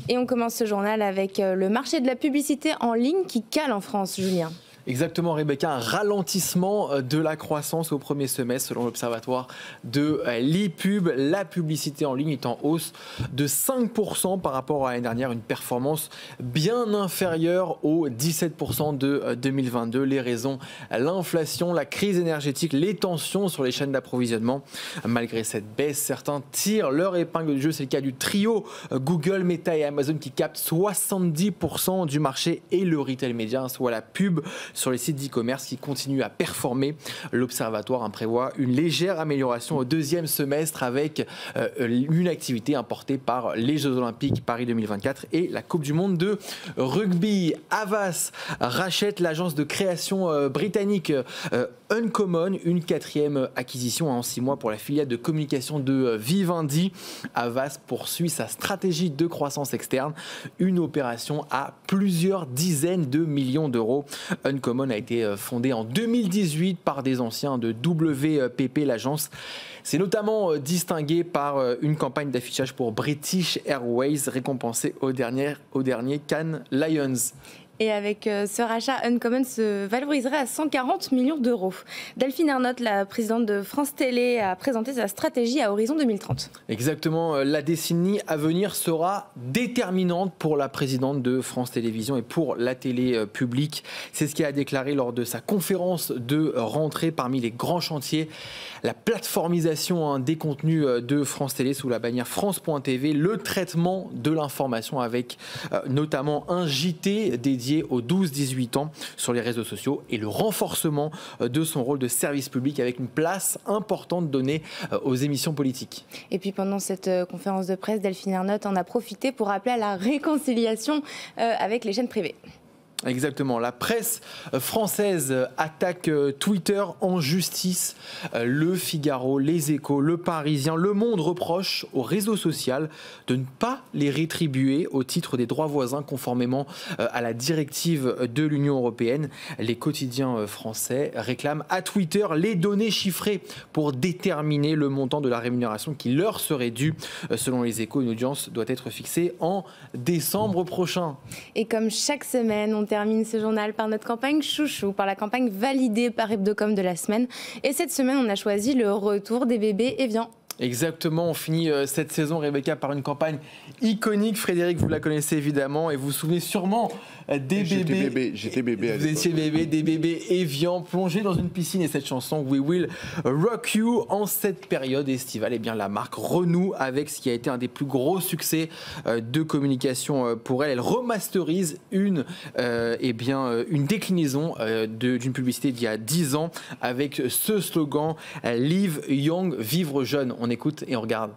Et on commence ce journal avec le marché de la publicité en ligne qui cale en France, Julien. Exactement, Rebecca, un ralentissement de la croissance au premier semestre selon l'Observatoire de l'e-pub. La publicité en ligne est en hausse de 5% par rapport à l'année dernière, une performance bien inférieure aux 17% de 2022. Les raisons, l'inflation, la crise énergétique, les tensions sur les chaînes d'approvisionnement. Malgré cette baisse, certains tirent leur épingle du jeu. C'est le cas du trio Google, Meta et Amazon qui captent 70% du marché, et le retail média, soit la pub sur les sites d'e-commerce, qui continue à performer. L'Observatoire prévoit une légère amélioration au deuxième semestre avec une activité importée par les Jeux Olympiques Paris 2024 et la Coupe du Monde de rugby. Havas rachète l'agence de création britannique Uncommon, une quatrième acquisition en 6 mois pour la filiale de communication de Vivendi. Havas poursuit sa stratégie de croissance externe, une opération à plusieurs dizaines de millions d'euros. Uncommon a été fondée en 2018 par des anciens de WPP. L'agence s'est notamment distinguée par une campagne d'affichage pour British Airways, récompensée au dernier Cannes Lions. Et avec ce rachat, Uncommon se valoriserait à 140 millions d'euros. Delphine Ernotte, la présidente de France Télé, a présenté sa stratégie à horizon 2030. Exactement, la décennie à venir sera déterminante pour la présidente de France Télévisions et pour la télé publique. C'est ce qu'elle a déclaré lors de sa conférence de rentrée. Parmi les grands chantiers, la plateformisation des contenus de France Télé sous la bannière France.tv, le traitement de l'information avec notamment un JT dédié aux 12-18 ans sur les réseaux sociaux, et le renforcement de son rôle de service public avec une place importante donnée aux émissions politiques. Et puis pendant cette conférence de presse, Delphine Ernotte en a profité pour appeler à la réconciliation avec les chaînes privées. Exactement, la presse française attaque Twitter en justice. Le Figaro, Les Échos, Le Parisien, Le Monde reprochent au réseau social de ne pas les rétribuer au titre des droits voisins conformément à la directive de l'Union européenne. Les quotidiens français réclament à Twitter les données chiffrées pour déterminer le montant de la rémunération qui leur serait due. Selon Les Échos, une audience doit être fixée en décembre prochain. Et comme chaque semaine, on termine ce journal par notre campagne chouchou, par la campagne validée par Hebdocom de la semaine. Et cette semaine, on a choisi le retour des bébés Evian. Exactement, on finit cette saison, Rebecca, par une campagne iconique. Frédéric, vous la connaissez évidemment et vous vous souvenez sûrement des bébés. J'étais bébé. Vous étiez bébé, des bébés Evian plongés dans une piscine, et cette chanson We Will Rock You en cette période estivale, eh bien la marque renoue avec ce qui a été un des plus gros succès de communication pour elle. Elle remasterise une déclinaison d'une publicité d'il y a 10 ans avec ce slogan Live Young, vivre jeune. On écoute et on regarde.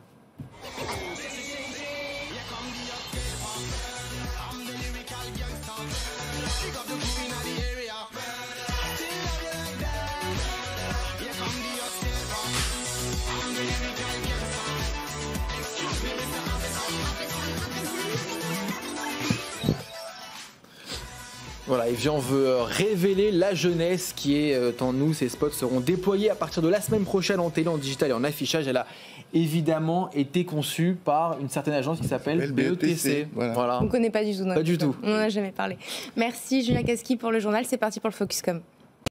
Voilà, Evian veut révéler la jeunesse qui est en nous. Ces spots seront déployés à partir de la semaine prochaine en télé, en digital et en affichage. Elle a évidemment été conçue par une certaine agence qui s'appelle BETC. Voilà. On ne connaît pas du tout. Pas du tout. On n'en a jamais parlé. Merci Julien Casqui pour le journal. C'est parti pour le Focus Com.